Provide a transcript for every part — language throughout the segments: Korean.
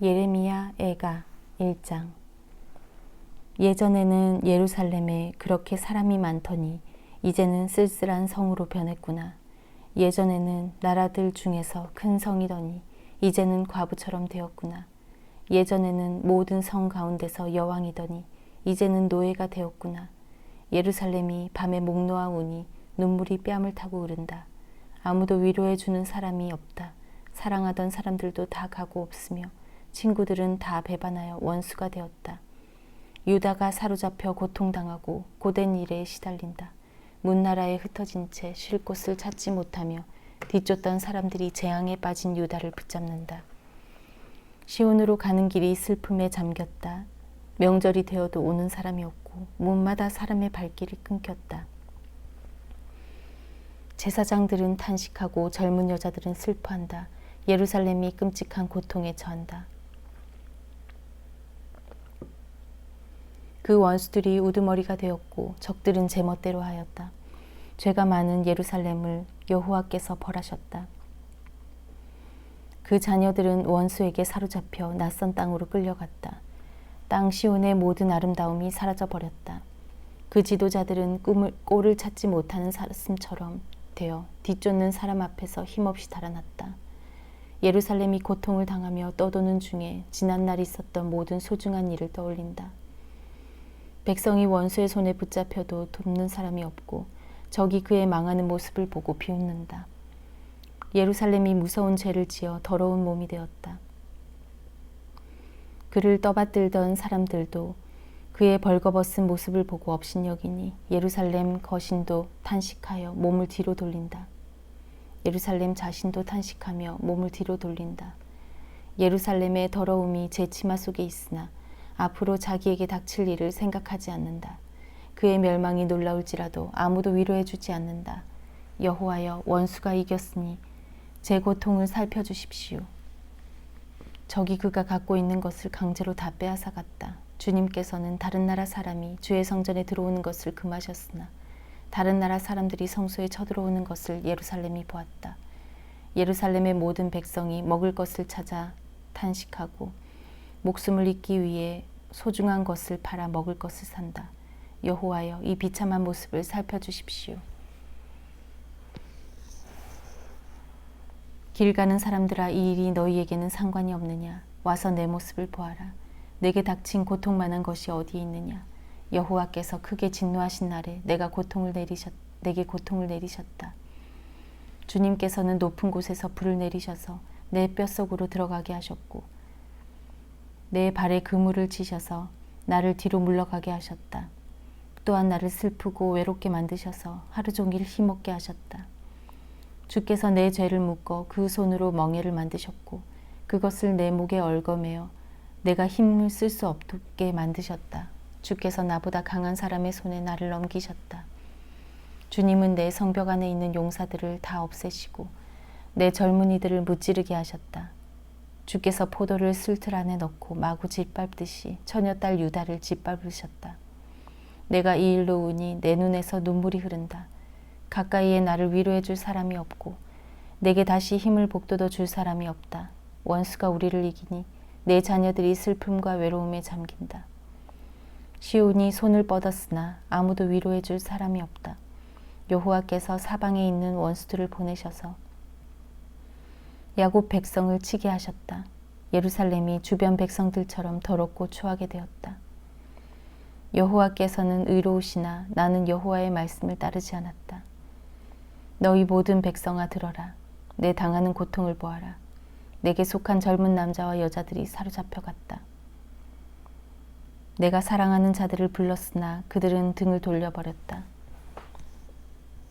예레미야 애가 1장. 예전에는 예루살렘에 그렇게 사람이 많더니 이제는 쓸쓸한 성으로 변했구나. 예전에는 나라들 중에서 큰 성이더니 이제는 과부처럼 되었구나. 예전에는 모든 성 가운데서 여왕이더니 이제는 노예가 되었구나. 예루살렘이 밤에 목 놓아 우니 눈물이 뺨을 타고 흐른다. 아무도 위로해 주는 사람이 없다. 사랑하던 사람들도 다 가고 없으며 친구들은 다 배반하여 원수가 되었다. 유다가 사로잡혀 고통당하고 고된 일에 시달린다. 문나라에 흩어진 채 쉴 곳을 찾지 못하며 뒤쫓던 사람들이 재앙에 빠진 유다를 붙잡는다. 시온으로 가는 길이 슬픔에 잠겼다. 명절이 되어도 오는 사람이 없고 문마다 사람의 발길이 끊겼다. 제사장들은 탄식하고 젊은 여자들은 슬퍼한다. 예루살렘이 끔찍한 고통에 처한다. 그 원수들이 우두머리가 되었고 적들은 제멋대로 하였다. 죄가 많은 예루살렘을 여호와께서 벌하셨다. 그 자녀들은 원수에게 사로잡혀 낯선 땅으로 끌려갔다. 땅 시온의 모든 아름다움이 사라져버렸다. 그 지도자들은 꼴을 찾지 못하는 사슴처럼 되어 뒤쫓는 사람 앞에서 힘없이 달아났다. 예루살렘이 고통을 당하며 떠도는 중에 지난날 있었던 모든 소중한 일을 떠올린다. 백성이 원수의 손에 붙잡혀도 돕는 사람이 없고 적이 그의 망하는 모습을 보고 비웃는다. 예루살렘이 무서운 죄를 지어 더러운 몸이 되었다. 그를 떠받들던 사람들도 그의 벌거벗은 모습을 보고 업신여기니 예루살렘 거신도 탄식하여 몸을 뒤로 돌린다. 예루살렘 자신도 탄식하며 몸을 뒤로 돌린다. 예루살렘의 더러움이 제 치마 속에 있으나 앞으로 자기에게 닥칠 일을 생각하지 않는다. 그의 멸망이 놀라울지라도 아무도 위로해 주지 않는다. 여호와여, 원수가 이겼으니 제 고통을 살펴주십시오. 적이 그가 갖고 있는 것을 강제로 다 빼앗아갔다. 주님께서는 다른 나라 사람이 주의 성전에 들어오는 것을 금하셨으나 다른 나라 사람들이 성소에 쳐들어오는 것을 예루살렘이 보았다. 예루살렘의 모든 백성이 먹을 것을 찾아 탄식하고 목숨을 잇기 위해 소중한 것을 팔아 먹을 것을 산다. 여호와여, 이 비참한 모습을 살펴주십시오. 길 가는 사람들아, 이 일이 너희에게는 상관이 없느냐? 와서 내 모습을 보아라. 내게 닥친 고통만한 것이 어디에 있느냐? 여호와께서 크게 진노하신 날에 내게 고통을 내리셨다. 주님께서는 높은 곳에서 불을 내리셔서 내 뼛속으로 들어가게 하셨고 내 발에 그물을 치셔서 나를 뒤로 물러가게 하셨다. 또한 나를 슬프고 외롭게 만드셔서 하루 종일 힘없게 하셨다. 주께서 내 죄를 묶어 그 손으로 멍에를 만드셨고 그것을 내 목에 얽어매어 내가 힘을 쓸 수 없게 만드셨다. 주께서 나보다 강한 사람의 손에 나를 넘기셨다. 주님은 내 성벽 안에 있는 용사들을 다 없애시고 내 젊은이들을 무찌르게 하셨다. 주께서 포도를 술틀 안에 넣고 마구 짓밟듯이 처녀딸 유다를 짓밟으셨다. 내가 이 일로 우니 내 눈에서 눈물이 흐른다. 가까이에 나를 위로해 줄 사람이 없고 내게 다시 힘을 북돋워 줄 사람이 없다. 원수가 우리를 이기니 내 자녀들이 슬픔과 외로움에 잠긴다. 시온이 손을 뻗었으나 아무도 위로해 줄 사람이 없다. 여호와께서 사방에 있는 원수들을 보내셔서 야곱 백성을 치게 하셨다. 예루살렘이 주변 백성들처럼 더럽고 추하게 되었다. 여호와께서는 의로우시나 나는 여호와의 말씀을 따르지 않았다. 너희 모든 백성아 들어라. 내 당하는 고통을 보아라. 내게 속한 젊은 남자와 여자들이 사로잡혀갔다. 내가 사랑하는 자들을 불렀으나 그들은 등을 돌려버렸다.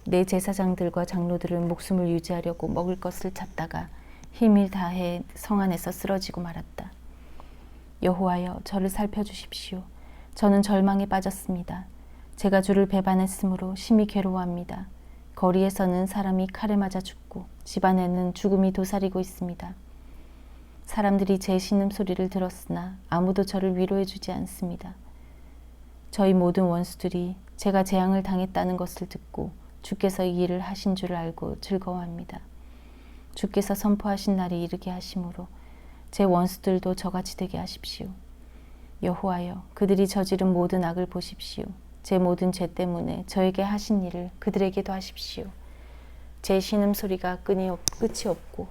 내 제사장들과 장로들은 목숨을 유지하려고 먹을 것을 찾다가 힘을 다해 성 안에서 쓰러지고 말았다. 여호와여, 저를 살펴주십시오. 저는 절망에 빠졌습니다. 제가 주를 배반했으므로 심히 괴로워합니다. 거리에서는 사람이 칼에 맞아 죽고 집 안에는 죽음이 도사리고 있습니다. 사람들이 제 신음소리를 들었으나 아무도 저를 위로해 주지 않습니다. 저희 모든 원수들이 제가 재앙을 당했다는 것을 듣고 주께서 이 일을 하신 줄을 알고 즐거워합니다. 주께서 선포하신 날이 이르게 하심으로 제 원수들도 저같이 되게 하십시오. 여호와여, 그들이 저지른 모든 악을 보십시오. 제 모든 죄 때문에 저에게 하신 일을 그들에게도 하십시오. 제 신음소리가 끝이 없고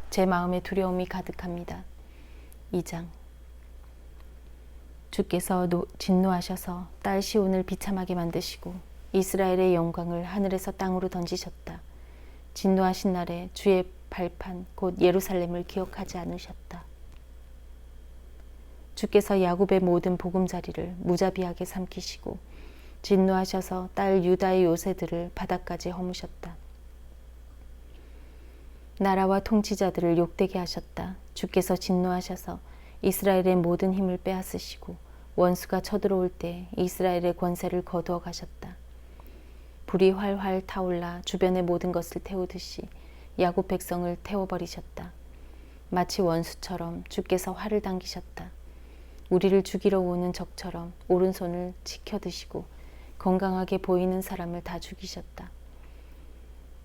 제 마음에 두려움이 가득합니다. 2장. 주께서 진노하셔서 딸 시온을 비참하게 만드시고 이스라엘의 영광을 하늘에서 땅으로 던지셨다. 진노하신 날에 주의 발판 곧 예루살렘을 기억하지 않으셨다. 주께서 야곱의 모든 보금자리를 무자비하게 삼키시고 진노하셔서 딸 유다의 요새들을 바닥까지 허무셨다. 나라와 통치자들을 욕되게 하셨다. 주께서 진노하셔서 이스라엘의 모든 힘을 빼앗으시고 원수가 쳐들어올 때 이스라엘의 권세를 거두어 가셨다. 불이 활활 타올라 주변의 모든 것을 태우듯이 야곱 백성을 태워버리셨다. 마치 원수처럼 주께서 활을 당기셨다. 우리를 죽이러 오는 적처럼 오른손을 치켜드시고 건강하게 보이는 사람을 다 죽이셨다.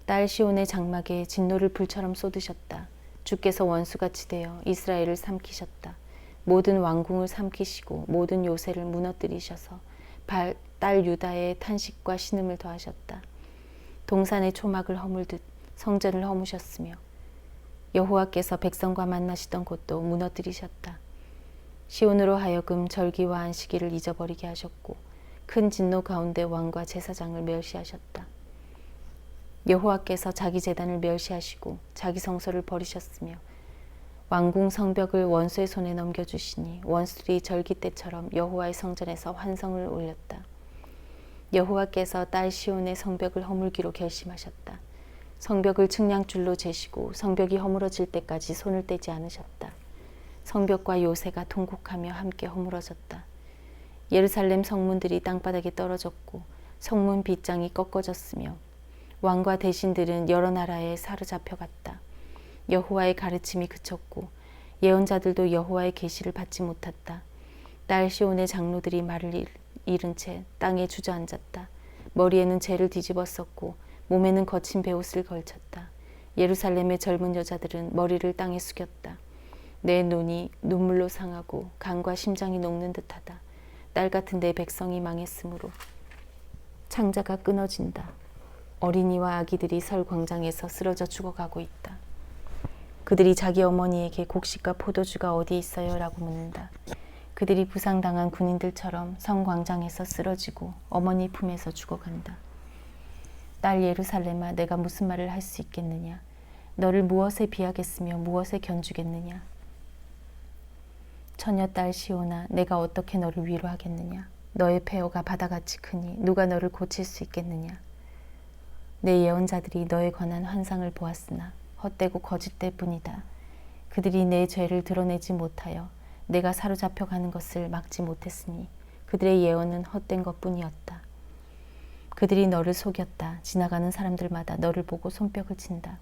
딸 시온의 장막에 진노를 불처럼 쏟으셨다. 주께서 원수같이 되어 이스라엘을 삼키셨다. 모든 왕궁을 삼키시고 모든 요새를 무너뜨리셔서 딸 유다의 탄식과 신음을 더하셨다. 동산의 초막을 허물듯 성전을 허무셨으며 여호와께서 백성과 만나시던 곳도 무너뜨리셨다. 시온으로 하여금 절기와 안식일을 잊어버리게 하셨고 큰 진노 가운데 왕과 제사장을 멸시하셨다. 여호와께서 자기 제단을 멸시하시고 자기 성소를 버리셨으며 왕궁 성벽을 원수의 손에 넘겨주시니 원수들이 절기 때처럼 여호와의 성전에서 환성을 올렸다. 여호와께서 딸 시온의 성벽을 허물기로 결심하셨다. 성벽을 측량줄로 재시고 성벽이 허물어질 때까지 손을 떼지 않으셨다. 성벽과 요새가 통곡하며 함께 허물어졌다. 예루살렘 성문들이 땅바닥에 떨어졌고 성문 빗장이 꺾어졌으며 왕과 대신들은 여러 나라에 사로잡혀갔다. 여호와의 가르침이 그쳤고 예언자들도 여호와의 계시를 받지 못했다. 딸 시온의 장로들이 말을 잃은 채 땅에 주저앉았다. 머리에는 재를 뒤집어 썼고 몸에는 거친 베옷을 걸쳤다. 예루살렘의 젊은 여자들은 머리를 땅에 숙였다. 내 눈이 눈물로 상하고 간과 심장이 녹는 듯하다. 딸 같은 내 백성이 망했으므로 창자가 끊어진다. 어린이와 아기들이 설 광장에서 쓰러져 죽어가고 있다. 그들이 자기 어머니에게 곡식과 포도주가 어디 있어요? 라고 묻는다. 그들이 부상당한 군인들처럼 성 광장에서 쓰러지고 어머니 품에서 죽어간다. 딸 예루살렘아, 내가 무슨 말을 할 수 있겠느냐? 너를 무엇에 비하겠으며 무엇에 견주겠느냐? 처녀 딸 시온아, 내가 어떻게 너를 위로하겠느냐? 너의 폐허가 바다같이 크니 누가 너를 고칠 수 있겠느냐? 내 예언자들이 너에 관한 환상을 보았으나 헛되고 거짓될 뿐이다. 그들이 내 죄를 드러내지 못하여 내가 사로잡혀 가는 것을 막지 못했으니 그들의 예언은 헛된 것뿐이었다. 그들이 너를 속였다. 지나가는 사람들마다 너를 보고 손뼉을 친다.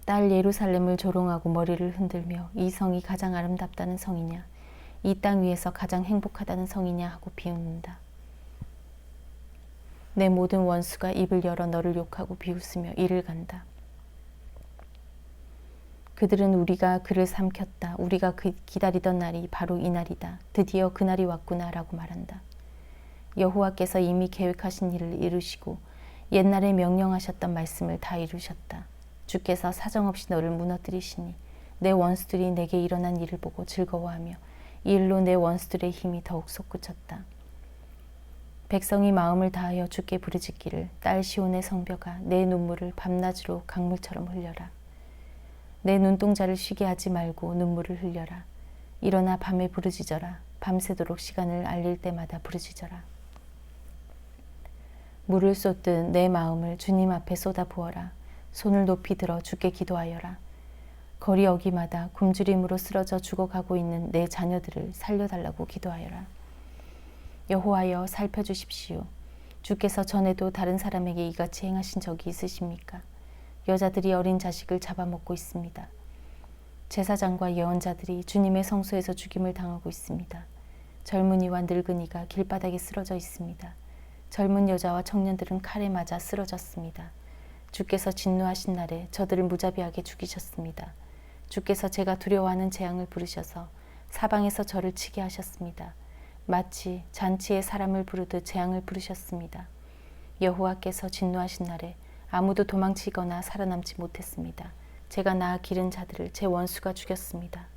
딸 예루살렘을 조롱하고 머리를 흔들며 이 성이 가장 아름답다는 성이냐, 이 땅 위에서 가장 행복하다는 성이냐 하고 비웃는다. 내 모든 원수가 입을 열어 너를 욕하고 비웃으며 이를 간다. 그들은 우리가 그를 삼켰다. 우리가 기다리던 날이 바로 이 날이다. 드디어 그날이 왔구나 라고 말한다. 여호와께서 이미 계획하신 일을 이루시고 옛날에 명령하셨던 말씀을 다 이루셨다. 주께서 사정없이 너를 무너뜨리시니 내 원수들이 내게 일어난 일을 보고 즐거워하며 이 일로 내 원수들의 힘이 더욱 솟구쳤다. 백성이 마음을 다하여 주께 부르짖기를 딸 시온의 성벽아, 내 눈물을 밤낮으로 강물처럼 흘려라. 내 눈동자를 쉬게 하지 말고 눈물을 흘려라. 일어나 밤에 부르짖어라. 밤새도록 시간을 알릴 때마다 부르짖어라. 물을 쏟듯 내 마음을 주님 앞에 쏟아부어라. 손을 높이 들어 주께 기도하여라. 거리 어기마다 굶주림으로 쓰러져 죽어가고 있는 내 자녀들을 살려달라고 기도하여라. 여호와여, 살펴주십시오. 주께서 전에도 다른 사람에게 이같이 행하신 적이 있으십니까? 여자들이 어린 자식을 잡아먹고 있습니다. 제사장과 예언자들이 주님의 성소에서 죽임을 당하고 있습니다. 젊은이와 늙은이가 길바닥에 쓰러져 있습니다. 젊은 여자와 청년들은 칼에 맞아 쓰러졌습니다. 주께서 진노하신 날에 저들을 무자비하게 죽이셨습니다. 주께서 제가 두려워하는 재앙을 부르셔서 사방에서 저를 치게 하셨습니다. 마치 잔치에 사람을 부르듯 재앙을 부르셨습니다. 여호와께서 진노하신 날에 아무도 도망치거나 살아남지 못했습니다. 제가 낳아 기른 자들을 제 원수가 죽였습니다.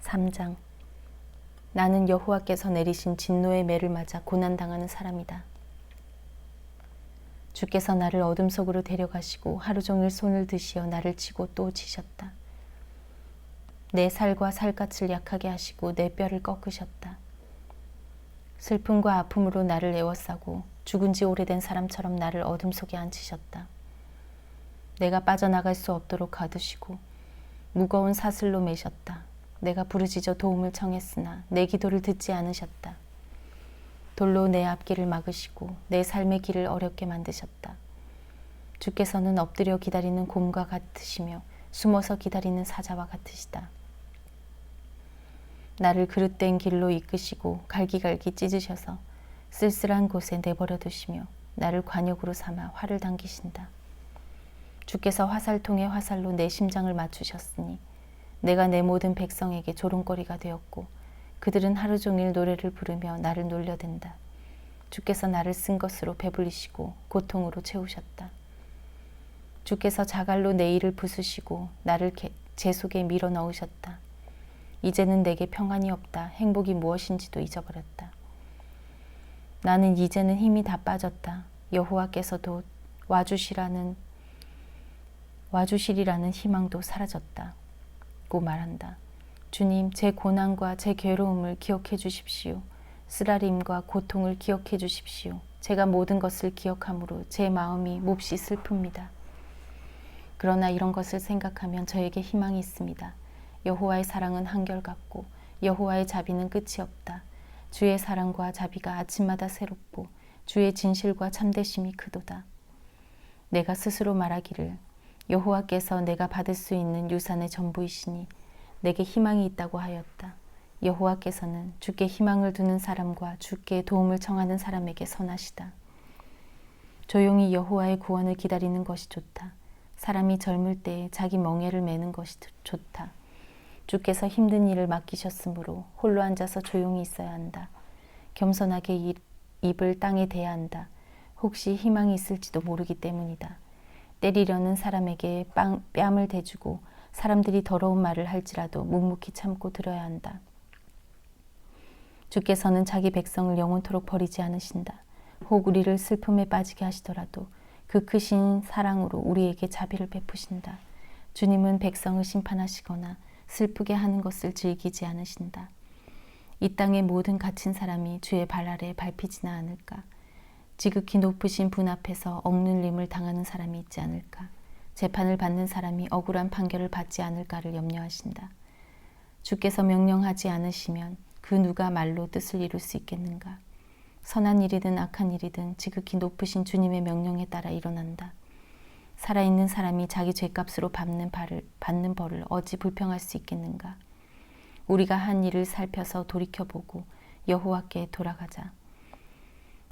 3장. 나는 여호와께서 내리신 진노의 매를 맞아 고난당하는 사람이다. 주께서 나를 어둠 속으로 데려가시고 하루 종일 손을 드시어 나를 치고 또 치셨다. 내 살과 살갗을 약하게 하시고 내 뼈를 꺾으셨다. 슬픔과 아픔으로 나를 에워싸고 죽은 지 오래된 사람처럼 나를 어둠 속에 앉히셨다. 내가 빠져나갈 수 없도록 가두시고 무거운 사슬로 매셨다. 내가 부르짖어 도움을 청했으나 내 기도를 듣지 않으셨다. 돌로 내 앞길을 막으시고 내 삶의 길을 어렵게 만드셨다. 주께서는 엎드려 기다리는 곰과 같으시며 숨어서 기다리는 사자와 같으시다. 나를 그릇된 길로 이끄시고 갈기갈기 찢으셔서 쓸쓸한 곳에 내버려 두시며 나를 관역으로 삼아 활을 당기신다. 주께서 화살통에 화살로 내 심장을 맞추셨으니 내가 내 모든 백성에게 조롱거리가 되었고 그들은 하루 종일 노래를 부르며 나를 놀려댄다. 주께서 나를 쓴 것으로 배불리시고 고통으로 채우셨다. 주께서 자갈로 내 이를 부수시고 나를 제 속에 밀어 넣으셨다. 이제는 내게 평안이 없다. 행복이 무엇인지도 잊어버렸다. 나는 이제는 힘이 다 빠졌다. 여호와께서도 와주시리라는 희망도 사라졌다. 고 말한다. 주님, 제 고난과 제 괴로움을 기억해 주십시오. 쓰라림과 고통을 기억해 주십시오. 제가 모든 것을 기억함으로 제 마음이 몹시 슬픕니다. 그러나 이런 것을 생각하면 저에게 희망이 있습니다. 여호와의 사랑은 한결같고 여호와의 자비는 끝이 없다. 주의 사랑과 자비가 아침마다 새롭고 주의 진실과 참되심이 크도다. 내가 스스로 말하기를 여호와께서 내가 받을 수 있는 유산의 전부이시니 내게 희망이 있다고 하였다. 여호와께서는 주께 희망을 두는 사람과 주께 도움을 청하는 사람에게 선하시다. 조용히 여호와의 구원을 기다리는 것이 좋다. 사람이 젊을 때에 자기 멍에를 매는 것이 좋다. 주께서 힘든 일을 맡기셨으므로 홀로 앉아서 조용히 있어야 한다. 겸손하게 입을 땅에 대야 한다. 혹시 희망이 있을지도 모르기 때문이다. 때리려는 사람에게 뺨을 대주고 사람들이 더러운 말을 할지라도 묵묵히 참고 들어야 한다. 주께서는 자기 백성을 영원토록 버리지 않으신다. 혹 우리를 슬픔에 빠지게 하시더라도 그 크신 사랑으로 우리에게 자비를 베푸신다. 주님은 백성을 심판하시거나 슬프게 하는 것을 즐기지 않으신다. 이 땅의 모든 갇힌 사람이 주의 발 아래에 밟히지는 않을까? 지극히 높으신 분 앞에서 억눌림을 당하는 사람이 있지 않을까? 재판을 받는 사람이 억울한 판결을 받지 않을까를 염려하신다. 주께서 명령하지 않으시면 그 누가 말로 뜻을 이룰 수 있겠는가? 선한 일이든 악한 일이든 지극히 높으신 주님의 명령에 따라 일어난다. 살아있는 사람이 자기 죄값으로 받는 벌을 어찌 불평할 수 있겠는가? 우리가 한 일을 살펴서 돌이켜보고 여호와께 돌아가자.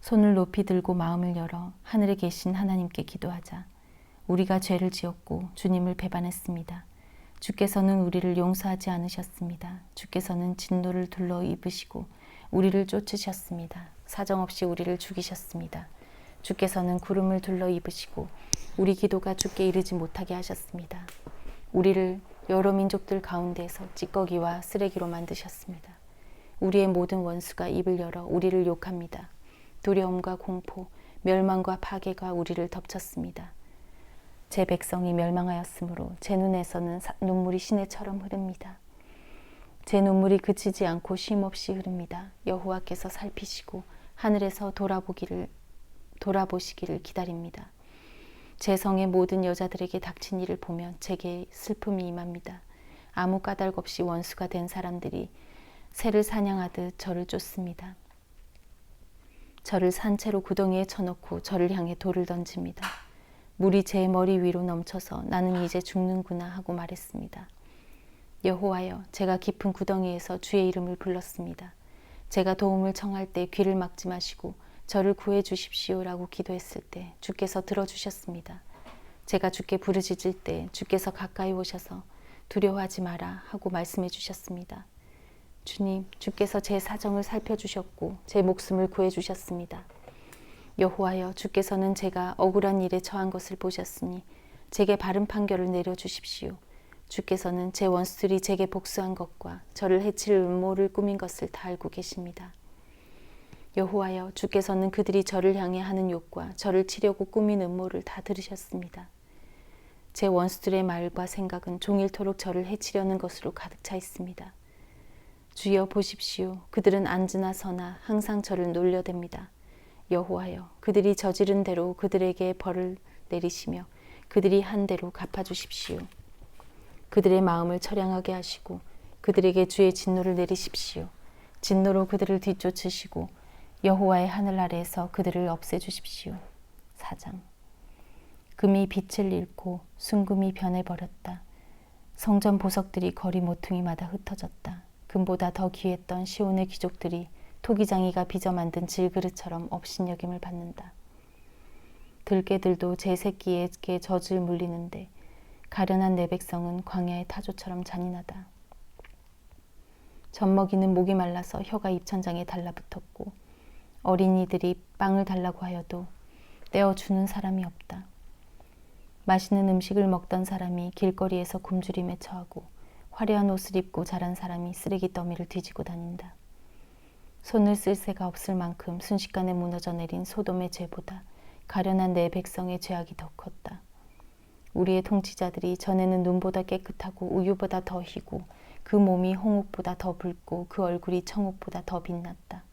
손을 높이 들고 마음을 열어 하늘에 계신 하나님께 기도하자. 우리가 죄를 지었고 주님을 배반했습니다. 주께서는 우리를 용서하지 않으셨습니다. 주께서는 진노를 둘러 입으시고 우리를 쫓으셨습니다. 사정없이 우리를 죽이셨습니다. 주께서는 구름을 둘러 입으시고 우리 기도가 주께 이르지 못하게 하셨습니다. 우리를 여러 민족들 가운데에서 찌꺼기와 쓰레기로 만드셨습니다. 우리의 모든 원수가 입을 열어 우리를 욕합니다. 두려움과 공포, 멸망과 파괴가 우리를 덮쳤습니다. 제 백성이 멸망하였으므로 제 눈에서는 눈물이 시내처럼 흐릅니다. 제 눈물이 그치지 않고 쉼없이 흐릅니다. 여호와께서 살피시고 하늘에서 돌아보시기를 기다립니다. 제 성의 모든 여자들에게 닥친 일을 보면 제게 슬픔이 임합니다. 아무 까닭 없이 원수가 된 사람들이 새를 사냥하듯 저를 쫓습니다. 저를 산채로 구덩이에 쳐놓고 저를 향해 돌을 던집니다. 물이 제 머리 위로 넘쳐서 나는 이제 죽는구나 하고 말했습니다. 여호와여, 제가 깊은 구덩이에서 주의 이름을 불렀습니다. 제가 도움을 청할 때 귀를 막지 마시고 저를 구해 주십시오라고 기도했을 때 주께서 들어주셨습니다. 제가 주께 부르짖을 때 주께서 가까이 오셔서 두려워하지 마라 하고 말씀해 주셨습니다. 주님, 주께서 제 사정을 살펴주셨고 제 목숨을 구해주셨습니다. 여호와여, 주께서는 제가 억울한 일에 처한 것을 보셨으니 제게 바른 판결을 내려주십시오. 주께서는 제 원수들이 제게 복수한 것과 저를 해칠 음모를 꾸민 것을 다 알고 계십니다. 여호와여, 주께서는 그들이 저를 향해 하는 욕과 저를 치려고 꾸민 음모를 다 들으셨습니다. 제 원수들의 말과 생각은 종일토록 저를 해치려는 것으로 가득 차 있습니다. 주여 보십시오. 그들은 앉으나 서나 항상 저를 놀려댑니다. 여호와여, 그들이 저지른 대로 그들에게 벌을 내리시며 그들이 한 대로 갚아주십시오. 그들의 마음을 처량하게 하시고 그들에게 주의 진노를 내리십시오. 진노로 그들을 뒤쫓으시고 여호와의 하늘 아래에서 그들을 없애주십시오. 4장. 금이 빛을 잃고 순금이 변해버렸다. 성전 보석들이 거리 모퉁이마다 흩어졌다. 금보다 더 귀했던 시온의 귀족들이 토기장이가 빚어 만든 질그릇처럼 업신여김을 받는다. 들깨들도 제 새끼에게 젖을 물리는데 가련한 내 백성은 광야의 타조처럼 잔인하다. 젖먹이는 목이 말라서 혀가 입천장에 달라붙었고 어린이들이 빵을 달라고 하여도 떼어주는 사람이 없다. 맛있는 음식을 먹던 사람이 길거리에서 굶주림에 처하고 화려한 옷을 입고 자란 사람이 쓰레기 더미를 뒤지고 다닌다. 손을 쓸 새가 없을 만큼 순식간에 무너져 내린 소돔의 죄보다 가련한 내 백성의 죄악이 더 컸다. 우리의 통치자들이 전에는 눈보다 깨끗하고 우유보다 더 희고 그 몸이 홍옥보다 더 붉고 그 얼굴이 청옥보다 더 빛났다.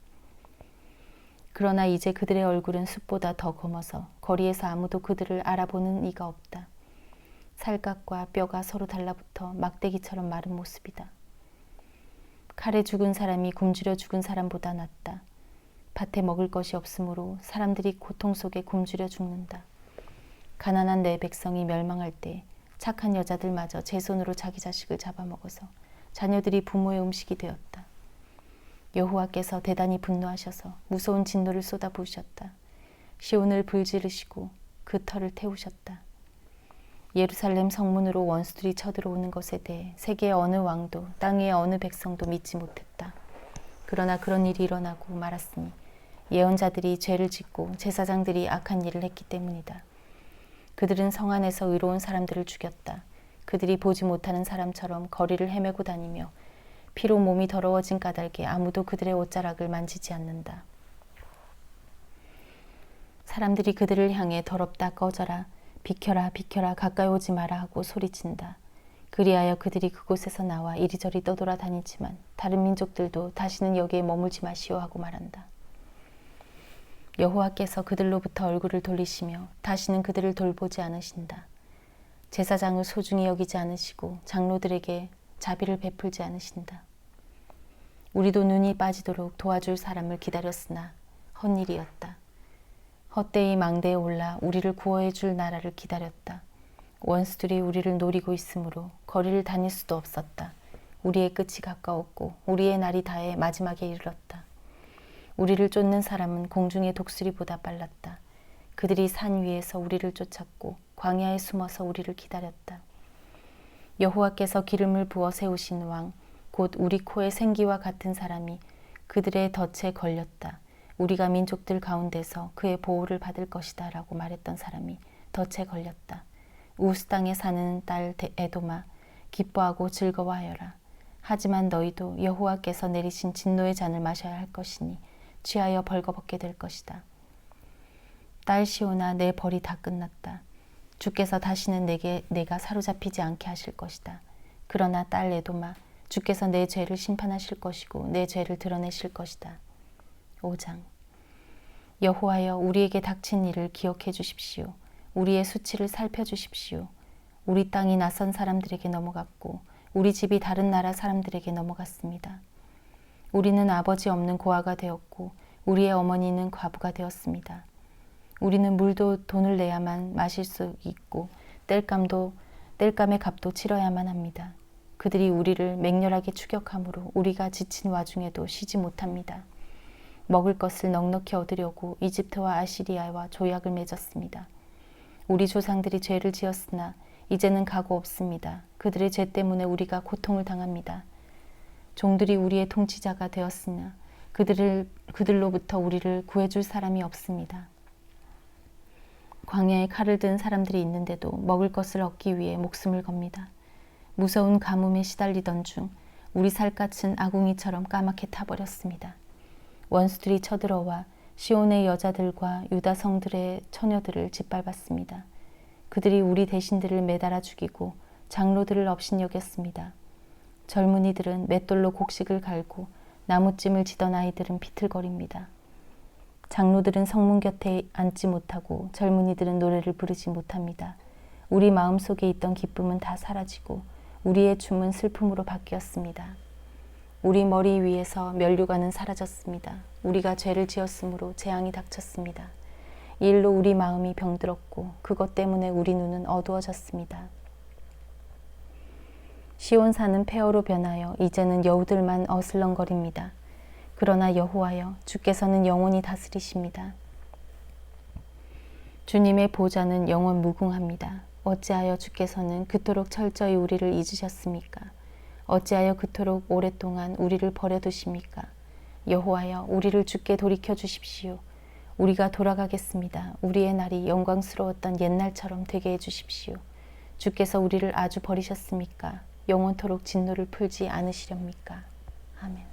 그러나 이제 그들의 얼굴은 숯보다 더 검어서 거리에서 아무도 그들을 알아보는 이가 없다. 살갗과 뼈가 서로 달라붙어 막대기처럼 마른 모습이다. 칼에 죽은 사람이 굶주려 죽은 사람보다 낫다. 밭에 먹을 것이 없으므로 사람들이 고통 속에 굶주려 죽는다. 가난한 내 백성이 멸망할 때 착한 여자들마저 제 손으로 자기 자식을 잡아먹어서 자녀들이 부모의 음식이 되었다. 여호와께서 대단히 분노하셔서 무서운 진노를 쏟아부으셨다. 시온을 불지르시고 그 터를 태우셨다. 예루살렘 성문으로 원수들이 쳐들어오는 것에 대해 세계의 어느 왕도 땅 위의 어느 백성도 믿지 못했다. 그러나 그런 일이 일어나고 말았으니 예언자들이 죄를 짓고 제사장들이 악한 일을 했기 때문이다. 그들은 성 안에서 의로운 사람들을 죽였다. 그들이 보지 못하는 사람처럼 거리를 헤매고 다니며 피로 몸이 더러워진 까닭에 아무도 그들의 옷자락을 만지지 않는다. 사람들이 그들을 향해 더럽다 꺼져라 비켜라 비켜라 가까이 오지 마라 하고 소리친다. 그리하여 그들이 그곳에서 나와 이리저리 떠돌아 다니지만 다른 민족들도 다시는 여기에 머물지 마시오 하고 말한다. 여호와께서 그들로부터 얼굴을 돌리시며 다시는 그들을 돌보지 않으신다. 제사장을 소중히 여기지 않으시고 장로들에게 자비를 베풀지 않으신다. 우리도 눈이 빠지도록 도와줄 사람을 기다렸으나 헛일이었다. 헛되이 망대에 올라 우리를 구원해 줄 나라를 기다렸다. 원수들이 우리를 노리고 있으므로 거리를 다닐 수도 없었다. 우리의 끝이 가까웠고 우리의 날이 다해 마지막에 이르렀다. 우리를 쫓는 사람은 공중의 독수리보다 빨랐다. 그들이 산 위에서 우리를 쫓았고 광야에 숨어서 우리를 기다렸다. 여호와께서 기름을 부어 세우신 왕, 곧 우리 코의 생기와 같은 사람이 그들의 덫에 걸렸다. 우리가 민족들 가운데서 그의 보호를 받을 것이다 라고 말했던 사람이 덫에 걸렸다. 우스 땅에 사는 딸 에돔아, 기뻐하고 즐거워하여라. 하지만 너희도 여호와께서 내리신 진노의 잔을 마셔야 할 것이니 취하여 벌거벗게 될 것이다. 딸 시온아, 내 벌이 다 끝났다. 주께서 다시는 내가 사로잡히지 않게 하실 것이다. 그러나 딸 에돔아, 주께서 내 죄를 심판하실 것이고 내 죄를 드러내실 것이다. 5장. 여호와여, 우리에게 닥친 일을 기억해 주십시오. 우리의 수치를 살펴주십시오. 우리 땅이 낯선 사람들에게 넘어갔고 우리 집이 다른 나라 사람들에게 넘어갔습니다. 우리는 아버지 없는 고아가 되었고 우리의 어머니는 과부가 되었습니다. 우리는 물도 돈을 내야만 마실 수 있고 땔감의 값도 치러야만 합니다. 그들이 우리를 맹렬하게 추격하므로 우리가 지친 와중에도 쉬지 못합니다. 먹을 것을 넉넉히 얻으려고 이집트와 아시리아와 조약을 맺었습니다. 우리 조상들이 죄를 지었으나 이제는 가고 없습니다. 그들의 죄 때문에 우리가 고통을 당합니다. 종들이 우리의 통치자가 되었으나 그들로부터 우리를 구해줄 사람이 없습니다. 광야에 칼을 든 사람들이 있는데도 먹을 것을 얻기 위해 목숨을 겁니다. 무서운 가뭄에 시달리던 중 우리 살갗은 아궁이처럼 까맣게 타버렸습니다. 원수들이 쳐들어와 시온의 여자들과 유다 성들의 처녀들을 짓밟았습니다. 그들이 우리 대신들을 매달아 죽이고 장로들을 업신여겼습니다. 젊은이들은 맷돌로 곡식을 갈고 나무찜을 지던 아이들은 비틀거립니다. 장로들은 성문 곁에 앉지 못하고 젊은이들은 노래를 부르지 못합니다. 우리 마음속에 있던 기쁨은 다 사라지고 우리의 춤은 슬픔으로 바뀌었습니다. 우리 머리 위에서 면류관은 사라졌습니다. 우리가 죄를 지었으므로 재앙이 닥쳤습니다. 이 일로 우리 마음이 병들었고 그것 때문에 우리 눈은 어두워졌습니다. 시온산은 폐허로 변하여 이제는 여우들만 어슬렁거립니다. 그러나 여호와여, 주께서는 영원히 다스리십니다. 주님의 보좌는 영원 무궁합니다. 어찌하여 주께서는 그토록 철저히 우리를 잊으셨습니까? 어찌하여 그토록 오랫동안 우리를 버려두십니까? 여호와여, 우리를 주께 돌이켜 주십시오. 우리가 돌아가겠습니다. 우리의 날이 영광스러웠던 옛날처럼 되게 해주십시오. 주께서 우리를 아주 버리셨습니까? 영원토록 진노를 풀지 않으시렵니까? 아멘.